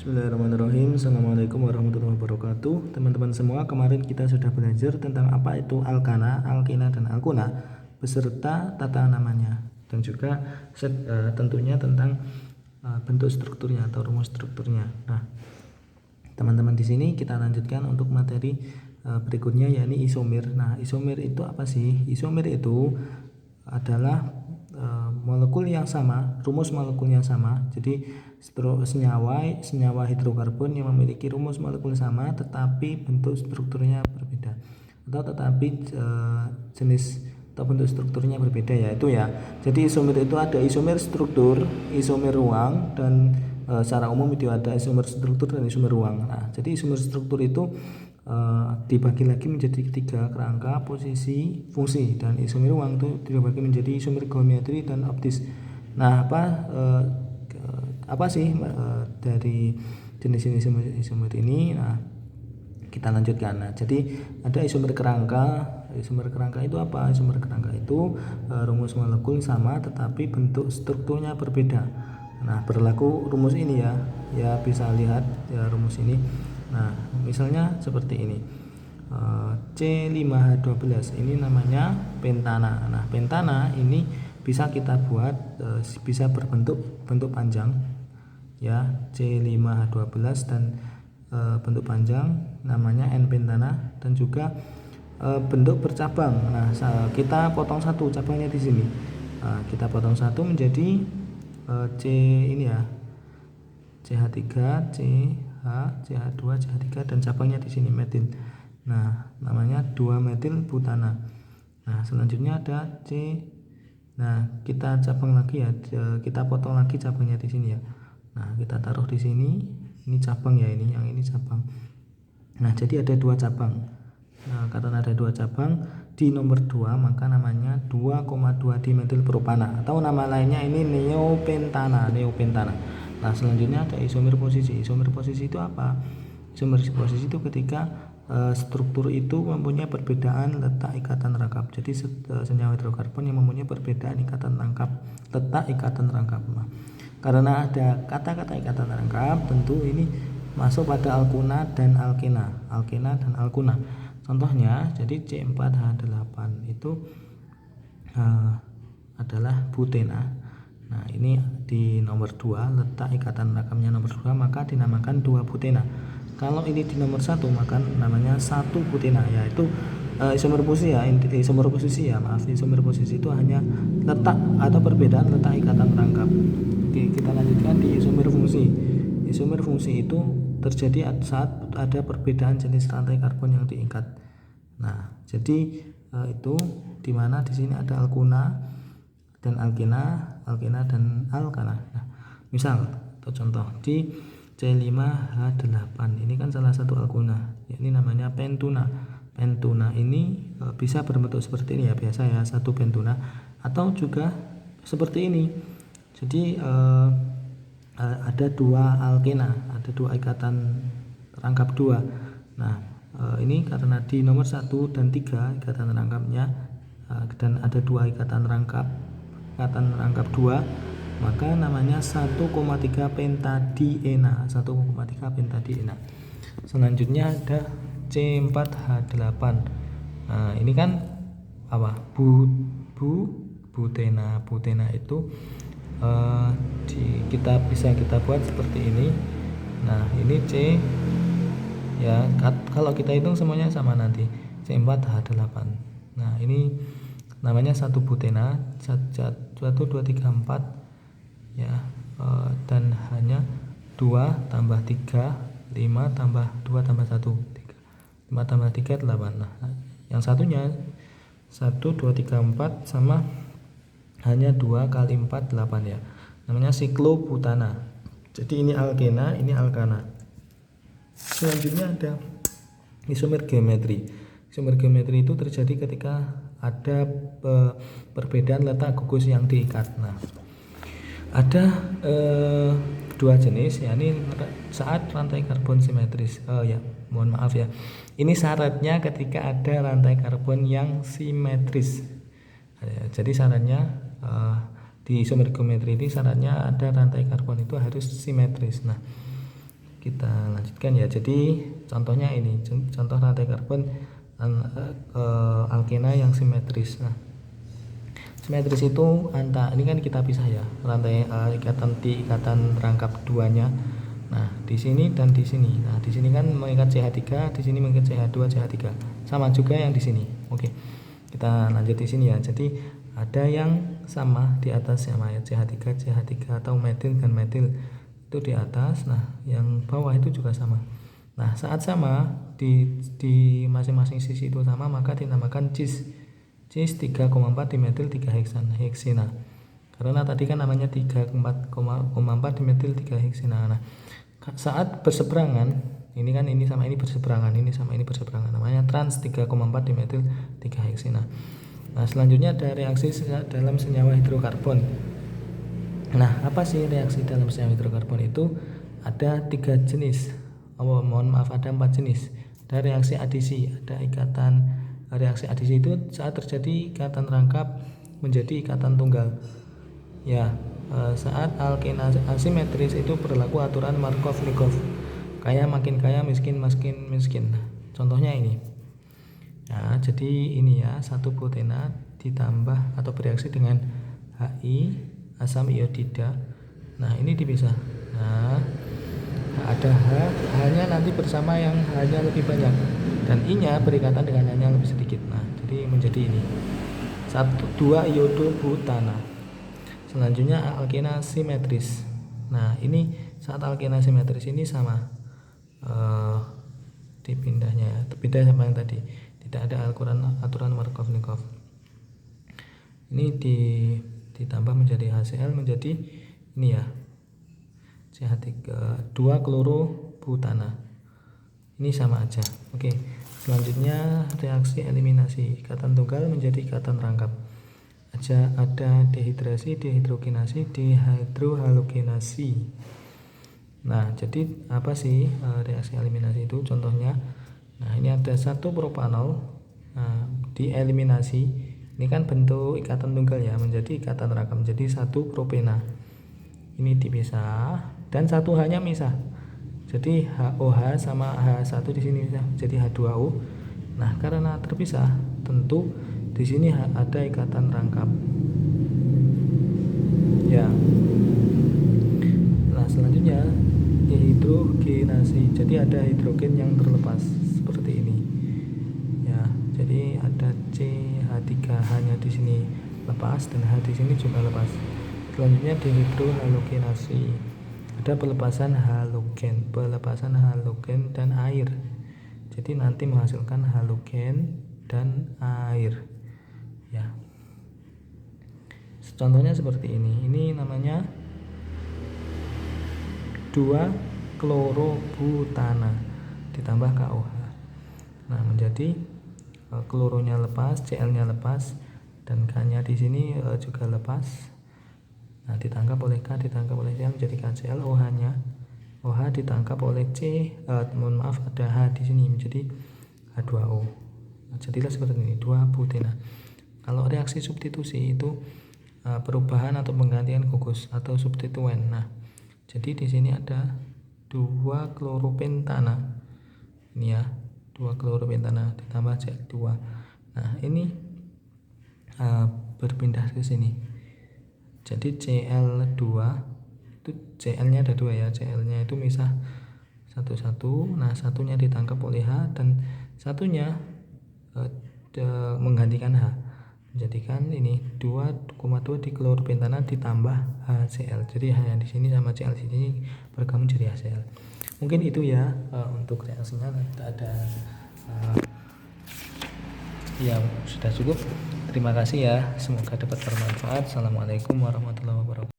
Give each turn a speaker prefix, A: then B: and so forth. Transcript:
A: Bismillahirrahmanirrahim. Assalamualaikum warahmatullahi wabarakatuh. Teman-teman semua, kemarin kita sudah belajar tentang apa itu alkana, alkena, dan alkuna beserta tata namanya, dan juga tentunya tentang bentuk strukturnya atau rumus strukturnya. Nah, teman-teman di sini kita lanjutkan untuk materi berikutnya, yakni isomer. Nah, isomer itu apa sih? Isomer itu adalah molekul yang sama, rumus molekulnya sama. Jadi senyawa hidrokarbon yang memiliki rumus molekul sama tetapi bentuk strukturnya berbeda, atau tetapi jenis atau bentuk strukturnya berbeda, yaitu ya. Jadi isomer itu ada isomer struktur, isomer ruang, dan secara umum itu ada isomer struktur dan isomer ruang. Nah, jadi isomer struktur itu dibagi lagi menjadi 3 kerangka, posisi, fungsi, dan isomer ruang itu dibagi menjadi isomer geometri dan optis. Nah, apa sih dari jenis-jenis isomer ini? Nah, kita lanjutkan. Nah, jadi ada isomer kerangka. Isomer kerangka itu apa? Isomer kerangka itu rumus molekul sama tetapi bentuk strukturnya berbeda. Nah, berlaku rumus ini ya bisa lihat ya rumus ini. Nah, misalnya seperti ini, C5H12 ini namanya pentana. Nah, pentana ini bisa kita buat bisa berbentuk panjang ya, C5H12, dan bentuk panjang namanya N-pentana, dan juga bentuk bercabang. Nah, kita potong satu cabangnya di sini. Nah, kita potong satu menjadi C ini ya, CH3, CH2, CH3, dan cabangnya di sini metil. Nah, namanya 2-metil butana. Nah, selanjutnya ada C. Nah, kita cabang lagi ya, kita potong lagi cabangnya di sini ya. Nah, kita taruh di sini. Ini cabang ya, yang ini cabang. Nah, jadi ada 2 cabang. Nah, karena ada 2 cabang di nomor 2, maka namanya 2,2 dimetil propana, atau nama lainnya ini neopentana. Nah, selanjutnya ada isomer posisi. Isomer posisi itu apa? Isomer posisi itu ketika struktur itu mempunyai perbedaan letak ikatan rangkap. Jadi senyawa hidrokarbon yang mempunyai perbedaan ikatan rangkap, letak ikatan rangkap. Nah, karena ada kata-kata ikatan rangkap, tentu ini masuk pada alkuna dan alkena, dan alkuna. Contohnya, jadi C4H8 itu adalah butena. Nah, ini di nomor 2, letak ikatan rangkapnya nomor 2, maka dinamakan 2 butena. Kalau ini di nomor 1, maka namanya 1 butena, yaitu isomer posisi isomer posisi itu hanya letak atau perbedaan letak ikatan rangkap. Oke, kita lanjutkan di isomer fungsi. Isomer fungsi itu terjadi saat ada perbedaan jenis rantai karbon yang diikat. Nah, jadi itu dimana di sini ada alkuna dan alkena dan alkana. Nah, misal atau contoh di C5H8 ini kan salah satu alkuna, ini namanya pentuna. Pentuna ini bisa berbentuk seperti ini ya, biasa ya, 1 pentuna, atau juga seperti ini. Jadi ada 2 alkena, ada 2 ikatan rangkap 2. Nah, ini karena di nomor 1 dan 3 ikatan rangkapnya dan ada 2 ikatan rangkap 2, maka namanya 1,3 pentadiena. Selanjutnya ada C4H8. Nah, ini kan apa? Butena. Butena itu kita buat seperti ini. Nah, ini C ya, kalau kita hitung semuanya sama nanti C4H8. Nah, ini namanya 1 butena, 1, 2, 3, 4 ya, dan hanya 2 tambah 3, 5 tambah 2 tambah 1, 5 tambah 3, 8. Nah, yang satunya 1, 2, 3, 4 sama hanya 2 kali 4, 8 ya, namanya siklobutana. Jadi ini alkena, ini alkana. Selanjutnya ada isomer geometri. Isomer geometri itu terjadi ketika ada perbedaan letak gugus yang diikat. Nah, ada 2 jenis, yakni saat rantai karbon simetris. Ini syaratnya ketika ada rantai karbon yang simetris. Jadi syaratnya di isomer geometri ini syaratnya ada rantai karbon itu harus simetris. Nah, kita lanjutkan ya. Jadi contohnya ini, contoh rantai karbon alkena yang simetris. Nah, simetris itu ini kan kita pisah ya, rantai ikatan rangkap duanya. Nah, di sini dan di sini. Nah, di sini kan mengikat CH3, di sini mengikat CH2, CH3. Sama juga yang di sini. Oke. Kita lanjut di sini ya. Jadi ada yang sama di atas sama ya, CH3, CH3 atau metil dan metil itu di atas. Nah, yang bawah itu juga sama. Nah, saat sama di masing-masing sisi itu sama, maka dinamakan cis 3,4 dimetil 3 heksena. Karena tadi kan namanya 3,4 dimetil 3 heksena. Nah, saat berseberangan, ini kan ini sama ini berseberangan, ini sama ini berseberangan, namanya trans 3,4 dimetil 3 heksena. Nah, selanjutnya ada reaksi dalam senyawa hidrokarbon. Nah, apa sih reaksi dalam senyawa hidrokarbon itu? Ada 3 jenis. Ada 4 jenis. Ada reaksi adisi, ada ikatan. Reaksi adisi itu saat terjadi ikatan rangkap menjadi ikatan tunggal. Ya, saat alkena asimetris itu berlaku aturan Markov-Nikov. Kaya makin kaya, miskin makin miskin. Contohnya ini. Nah, jadi ini ya, 1 butena ditambah atau bereaksi dengan HI asam iodida. Nah, ini dipisah. Nah, ada H-nya nanti bersama yang H-nya lebih banyak dan I-nya berikatan dengan H-nya lebih sedikit. Nah, jadi menjadi ini 2 iodobutana. Selanjutnya alkena simetris. Nah, ini saat alkena simetris ini sama dipindahnya, beda sama yang tadi. Tidak ada aturan Markov-Nikov. Ini ditambah menjadi HCl menjadi ini ya, CH3 2 klorobutana. Ini sama aja. Oke. Selanjutnya reaksi eliminasi, ikatan tunggal menjadi ikatan rangkap. Ada dehidrasi, dehidrogenasi, dehidrohalogenasi. Nah, jadi apa sih reaksi eliminasi itu? Contohnya, nah ini ada 1 propanol. Nah, dieliminasi. Ini kan bentuk ikatan tunggal ya, menjadi ikatan rangkap menjadi 1 propena. Ini dipisah dan 1 H-nya misah. Jadi HOH sama H1 di sini misah jadi H2O. Nah, karena terpisah, tentu di sini ada ikatan rangkap. Ya. Nah, selanjutnya dehidrogenasi. Jadi ada hidrogen yang terlepas seperti ini. Ya, jadi ada CH3H-nya di sini lepas dan H di sini juga lepas. Selanjutnya dehidrohalogenasi. Ada pelepasan halogen dan air. Jadi nanti menghasilkan halogen dan air. Ya. Contohnya seperti ini. Ini namanya 2 klorobutana ditambah KOH. Nah, menjadi kloronya lepas, Cl-nya lepas dan K-nya di sini juga lepas. Nah, ditangkap oleh K, ditangkap oleh Cl menjadi KCl. OH ditangkap oleh ada H di sini menjadi H2O. Nah, jadilah seperti ini, 2 butena. Kalau reaksi substitusi itu perubahan atau penggantian gugus atau substituen. Nah, jadi di sini ada 2 kloropentana. Ini ya, 2 kloropentana ditambah Cl2. Nah, ini berpindah ke sini. Jadi Cl2 itu Cl-nya ada 2 ya, Cl-nya itu misah satu-satu. Nah, satunya ditangkap oleh H dan satunya menggantikan H, menjadikan ini 2,2 dikloropentana ditambah HCl. Jadi H yang di sini sama Cl di sini bergabung jadi HCl. Mungkin itu ya untuk reaksinya. Tidak ada ya, sudah cukup. Terima kasih ya, semoga dapat bermanfaat. Assalamualaikum warahmatullahi wabarakatuh.